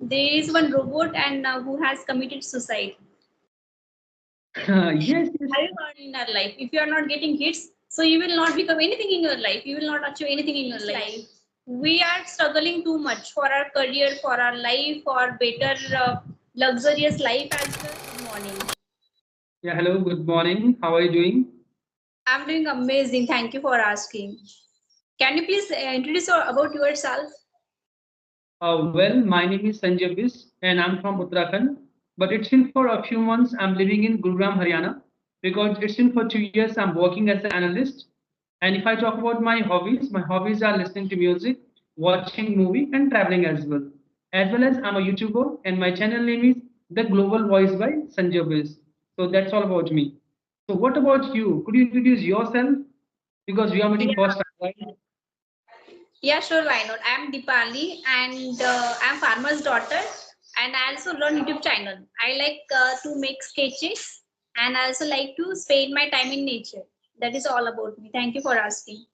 there is one robot and who has committed suicide. Yes, yes. Have you heard in our life? If you are not getting hits, so you will not become anything in your life. You will not achieve anything in your life. We are struggling too much for our career, for our life, for better luxurious life as well. Good morning. Yeah, hello, good morning. How are you doing? I'm doing amazing. Thank you for asking. Can you please introduce about yourself? Well, my name is Sanjay Bis and I'm from Uttarakhand. But it's been for a few months I'm living in Gurugram, Haryana because it's been for 2 years I'm working as an analyst. And if I talk about my hobbies are listening to music, watching movie and traveling as well. As well as I'm a YouTuber and my channel name is The Global Voice by Sanjay Bis. So that's all about me. So what about you? Could you introduce yourself? Because we are meeting Yeah. first time, right? Yeah, sure, why not? I'm Dipali and I'm farmer's daughter and I also run YouTube channel. I like to make sketches and I also like to spend my time in nature. That is all about me. Thank you for asking.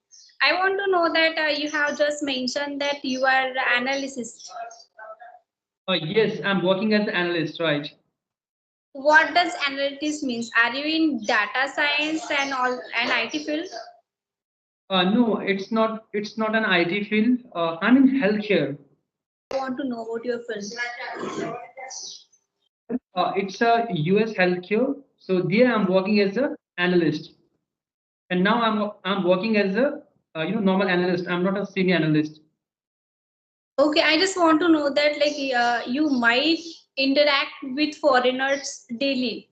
I want to know that you have just mentioned that you are analyst. Yes, I'm working as an analyst, right? What does analytics means? Are you in data science and all and IT field? No, it's not. It's not an IT field. I'm in healthcare. I want to know about your field. It's a US healthcare. So there, I'm working as a analyst, and now I'm working as a normal analyst. I'm not a senior analyst. Okay, I just want to know that you might interact with foreigners daily.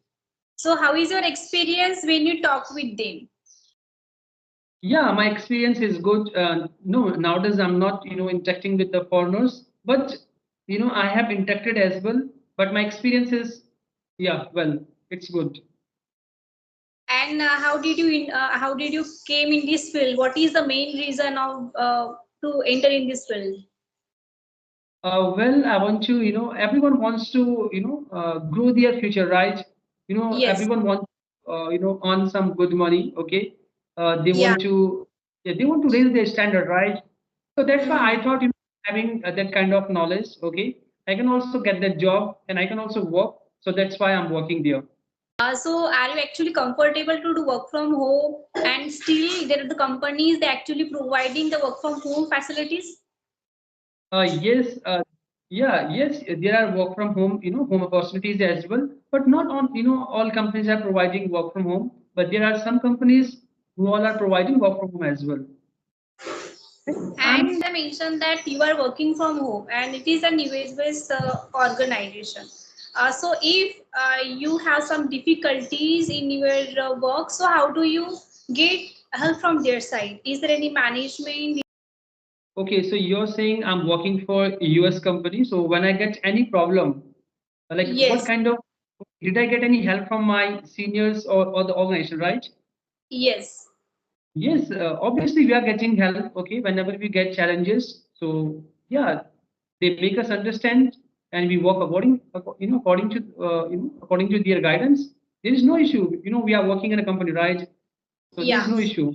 So how is your experience when you talk with them? Yeah, my experience is good. No, nowadays I'm not interacting with the foreigners, but I have interacted as well. But my experience is yeah, well, it's good. And how did you came in this field? What is the main reason of to enter in this field? Well, I want to, everyone wants to, grow their future, right? Yes. Everyone wants, earn some good money, okay? They Yeah. want to, yeah, they want to raise their standard, right? So that's why Mhm. I thought, having that kind of knowledge, okay, I can also get that job and I can also work. So that's why I'm working there. So are you actually comfortable to do work from home and still there are the companies that actually providing the work from home facilities? Yes, yes, there are work from home, home opportunities as well, but not on, all companies are providing work from home, but there are some companies who all are providing work from home as well. And I mentioned that you are working from home and it is an US-based organization. So if you have some difficulties in your work, so how do you get help from their side? Is there any management? Okay, so you're saying I'm working for a US company, so when I get any problem, like what Yes, kind of, did I get any help from my seniors or the organization, right? yes. Yes, obviously we are getting help, okay, whenever we get challenges. So yeah, they make us understand and we work according to according to their guidance. There is no issue. We are working in a company, right? So there is Yeah. no issue.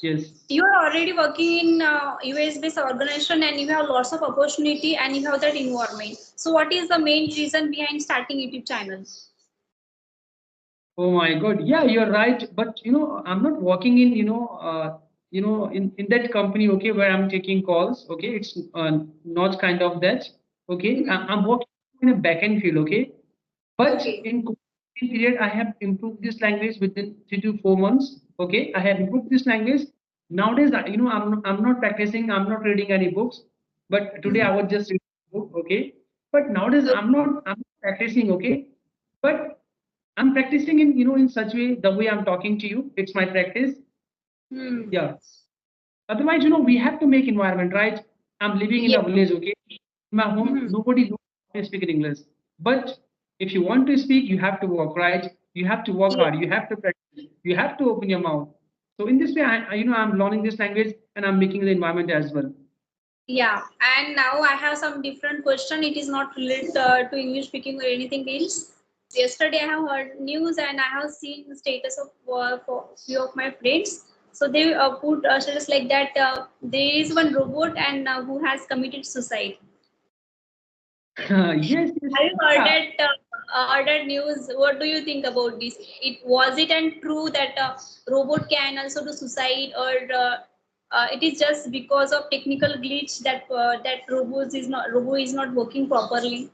Yes. You are already working in US-based organization and you have lots of opportunity and you have that environment. So what is the main reason behind starting YouTube channel? Oh my God. Yeah, you're right. But I'm not working in in that company, okay, where I'm taking calls. Okay, it's not kind of that. Okay, I'm working in a backend field. Okay, but Okay. in COVID period, I have improved this language within 3 to 4 months. Okay, I have improved this language. Nowadays, I'm not practicing. I'm not reading any books. But today I was just reading a book. Okay, but nowadays I'm not practicing. Okay, but I'm practicing in in such way the way I'm talking to you. It's my practice. Hmm. Yeah. Otherwise, we have to make environment, right? I'm living in Yeah. a village, okay? In my home, Mhm. nobody knows how to speak in English. But if you want to speak, you have to work, right? You have to work Yeah. hard. You have to practice. You have to open your mouth. So in this way, I'm learning this language and I'm making the environment as well. Yeah, and now I have some different question. It is not related to English speaking or anything else. Yesterday I have heard news and I have seen the status of for few of my friends. So they put status like that there is one robot and who has committed suicide. Yes, yes, Have you heard yeah. that news? What do you think about this? It was it and true that robot can also do suicide, or it is just because of technical glitch that robot is not working properly?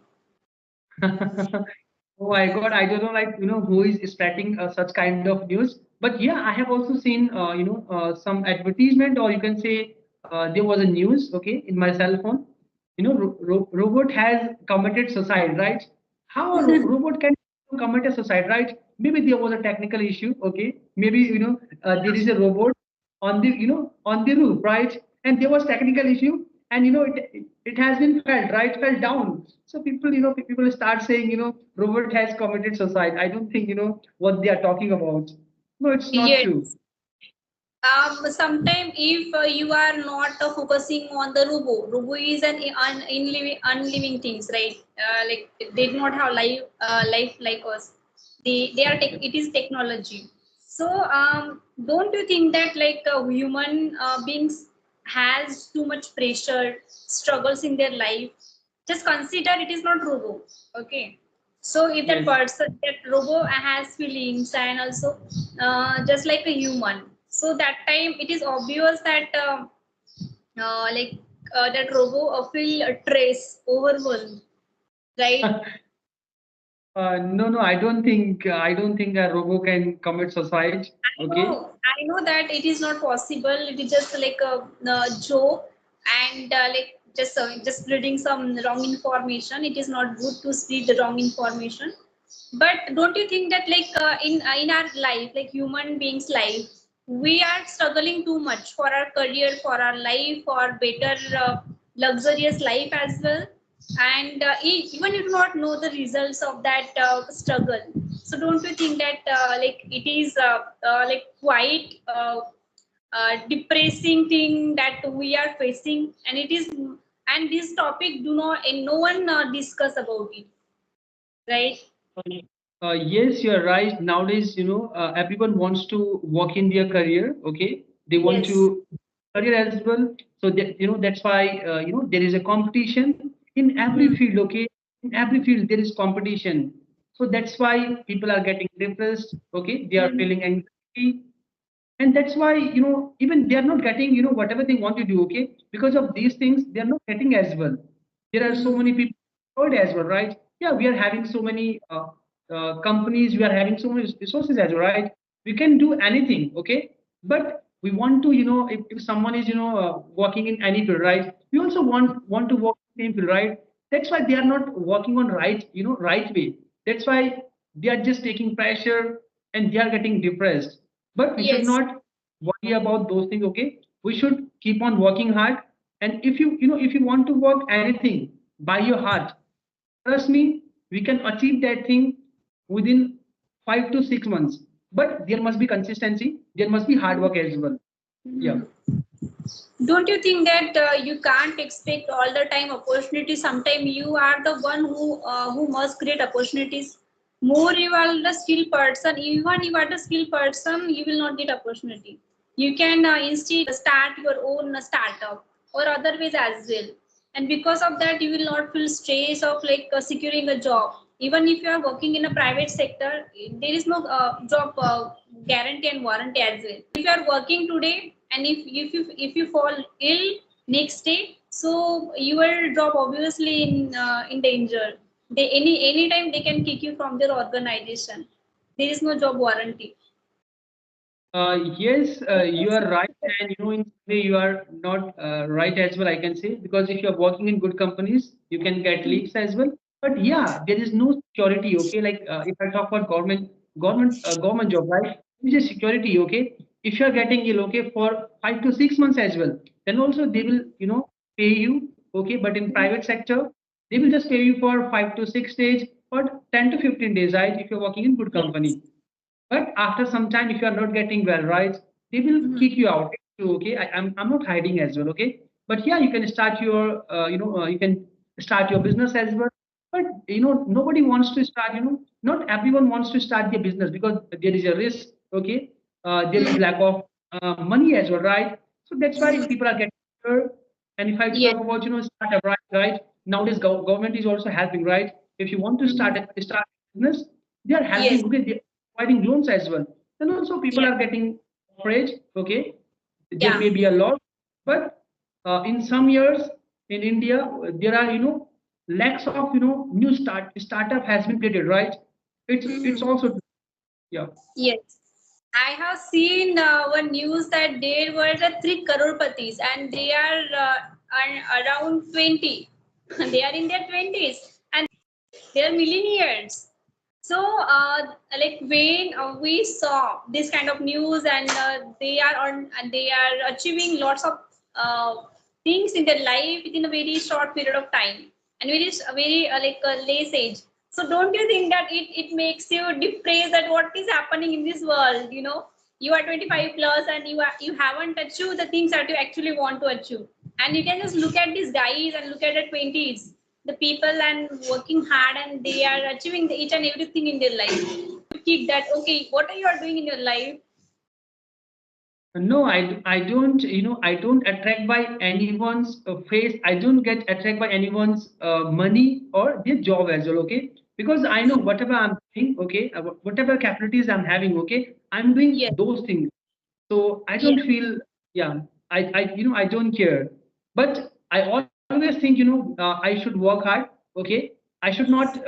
Oh my God, I don't know, like, who is spreading such kind of news. But yeah, I have also seen, some advertisement, or you can say there was a news, okay, in my cell phone. Robot has committed suicide, right? How a robot can commit a suicide, right? Maybe there was a technical issue, okay? Maybe, there is a robot on the, on the roof, right? And there was technical issue, and it has been felt, right, fell down. So people, people start saying, robot has committed suicide. I don't think what they are talking about. No, it's not Yes. true. Sometimes if you are not focusing on the robo is an unliving things, right? Like they do not have life like us. They are it is technology. So don't you think that like human beings has too much pressure, struggles in their life? Just consider it is not robo, okay? So if that Yes. person, that robot has feelings and also just like a human, so that time it is obvious that like that robot feel a trace overwhelmed, right? No, no, I don't think a robot can commit suicide. Okay. I know that it is not possible. It is just like a joke, and like just spreading some wrong information. It is not good to spread the wrong information. But don't you think that like in our life, like human beings' life, we are struggling too much for our career, for our life, for better luxurious life as well, and even you do not know the results of that struggle. So don't you think that like it is like quite depressing thing that we are facing, and it is, and this topic do not and no one discuss about it, right? Yes, you're right. Nowadays, everyone wants to work in their career. Okay, they want Yes. to career as well. So that, that's why there is a competition in every Hmm. field. Okay, in every field there is competition. So that's why people are getting depressed. Okay, they are Hmm. feeling anxiety, and that's why even they are not getting whatever they want to do. Okay, because of these things they are not getting as well. There are so Hmm. many people employed as well, right? Yeah, we are having so many companies, we are having so many resources as well, right? We can do anything. Okay, but we want to, if someone is working in any field, right, we also want to work in the same field, right? That's why they are not working on right way. That's why they are just taking pressure, and they are getting depressed. But we should Yes. not worry about those things. Okay, we should keep on working hard. And if you want to work anything by your heart, trust me, we can achieve that thing within 5 to 6 months. But there must be consistency, there must be hard work as well. Yeah. Mhm. Don't you think that you can't expect all the time opportunities? Sometimes you are the one who must create opportunities. More you are the skilled person, even you are the skilled person, you will not get opportunity. You can instead start your own startup or other ways as well. And because of that, you will not feel stress of like securing a job. Even if you are working in a private sector, there is no job guarantee and warranty as well. If you are working today, and if you fall ill next day, so your job obviously in danger. They anytime they can kick you from their organization. There is no job warranty. Yes, you are right, and in some way you are not right as well. I can say, because if you are working in good companies, you can get leaves as well. But yeah, there is no security. Okay, like if I talk about government job, right? There is a security. Okay, if you are getting ill, okay, for 5 to 6 months as well, then also they will pay you. Okay, but in private sector, they will just pay you for 5 to 6 days or 10 to 15 days, right? If you're working in good Yes. company. But after some time, if you are not getting well, right, they will Mhm. kick you out. Okay, I'm not hiding as well. Okay, but yeah, you can start your you can start your business as well. But nobody wants to start. Not everyone wants to start their business because there is a risk. Okay, there is Mhm. lack of money as well, right? So that's why Mhm. people are getting hurt. And if I Yes. talk about startup, right? government is also helping, right? If you want to Mhm. start a business, they are Yes. helping. Okay, they are providing loans as well. Then also people Yeah. are getting coverage. Okay, there Yeah. may be a lot, but in some years in India, there are lakhs of new startup has been created, right? It's Mhm. also yeah. Yes. I have seen one news that there were the three crore-patis and they are around 20. They are in their 20s and they are millionaires. So, like when we saw this kind of news and they are achieving lots of uh, things in their life within a very short period of time and very like less age. So, don't you think that it makes you depressed that what is happening in this world? You are 25 plus and you haven't achieved the things that you actually want to achieve, and you can just look at these guys and look at the 20s, the people and working hard and they are achieving each and everything in their life. You keep that, okay, what are you are doing in your life? No, I don't, I don't attract by anyone's face. I don't get attracted by anyone's money or their job as well, okay? Because I know whatever I'm doing, okay, whatever capabilities I'm having, okay, I'm doing Yes. those things. So I don't Yes. feel, yeah, I don't care. But I always think, I should work hard, okay? I should not,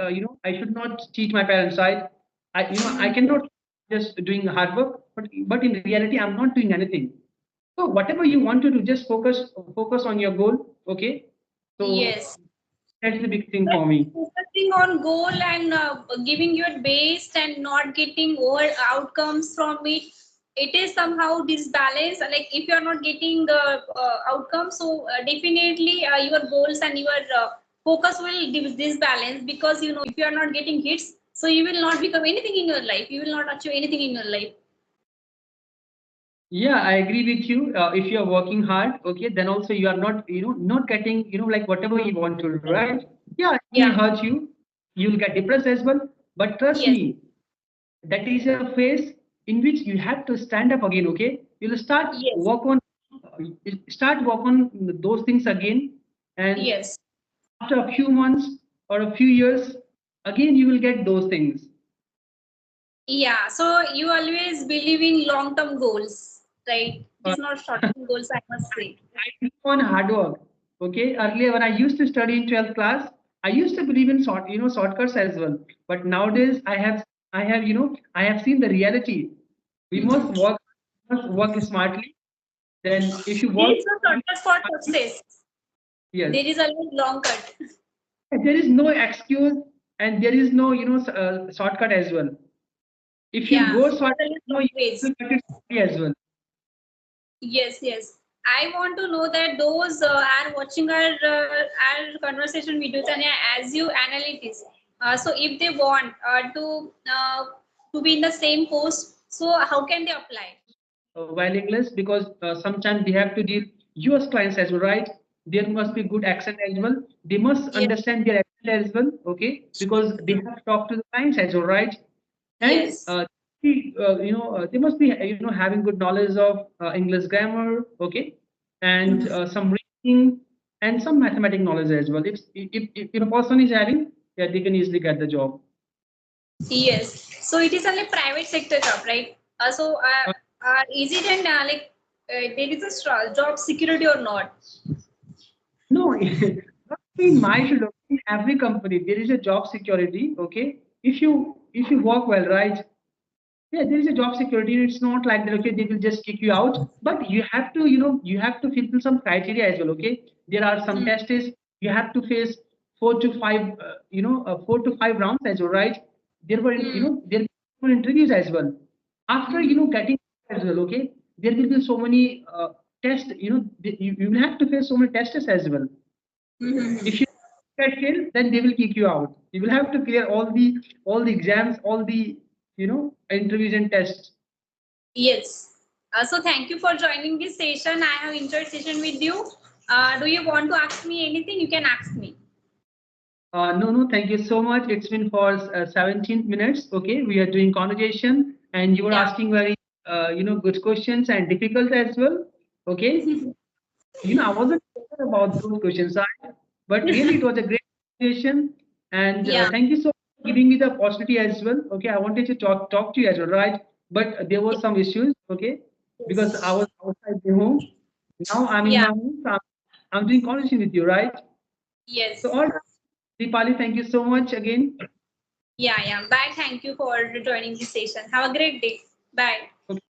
I should not cheat my parents, right? I Mhm. cannot just doing hard work, but in reality, I'm not doing anything. So whatever you want to do, just focus on your goal, okay? So Yes. that's the big thing But for me. focusing on goal and giving your best and not getting over outcomes from it, it is somehow disbalance. Like if you are not getting the outcome, so definitely your goals and your focus will disbalance, because if you are not getting hits, so you will not become anything in your life. You will not achieve anything in your life. Yeah, I agree with you. If you are working hard, okay, then also you are not, not getting, like whatever you want to do, right? Yeah, it will Yeah. hurt you. You'll get depressed as well. But trust Yes. me, that is a phase in which you have to stand up again. Okay, you'll Yes. start work on those things again, and Yes. after a few months or a few years, again you will get those things. Yeah, so you always believe in long-term goals, right? It Uh, is not short-term goals, I must say. I believe on hard work. Okay, earlier when I used to study in 12th class, I used to believe in shortcuts as well. But nowadays, I have seen the reality. We must Mhm. work smartly. Then, if you There work is no shortcut for success. yes, There is always long cut. there is no excuse and there is no shortcut as well. If you Yeah, go there's short, always you long ways. will get it slowly as well. Yes, yes. I want to know that those are watching our conversation videos and as you analytics. So if they want to be in the same post, so how can they apply? While English, because sometimes they have to deal US clients as well, right? There must be good accent as well. They must Yes, understand their accent as well, okay? Because they have to talk to the clients as well, right? And yes. they must be having good knowledge of English grammar, okay, and Mhm. some reading and some mathematic knowledge as well. If a person is having, yeah, they can easily get the job. Yes. So it is only private sector job, right? Is it an there is a job security or not? No, not in my field. In every company, there is a job security. Okay, if you work well, right? Yeah, there is a job security. It's not like that. Okay, they will just kick you out. But you have to, you have to fulfill some criteria as well. Okay, there are some Mm. tests. You have to face 4 to 5, 4 to 5 rounds as well, right? Mm. There were interviews as well. After Mhm. getting as well, okay, there will be so many tests. You will have to face so many tests as well. If Mhm. you get failed, then they will kick you out. You will have to clear all the exams, all the interviews and tests. Yes. So thank you for joining this session. I have enjoyed session with you. Do you want to ask me anything? You can ask me. No, no, thank you so much. It's been for 17 minutes. Okay, we are doing conversation, and you were Yeah. asking very good questions and difficult as well. Okay, I wasn't sure about those questions. But really, it was a great conversation, and Yeah. thank you so much for giving me the opportunity as well. Okay, I wanted to talk to you as well, right? But there was some issues, okay, because I was outside the home. Now I'm in Yeah. my home, so I'm doing conversation with you, right? So Yes. all right, Deepali, thank you so much again. Yeah. Yeah. Bye. Thank you for joining this session. Have a great day. Bye. Okay.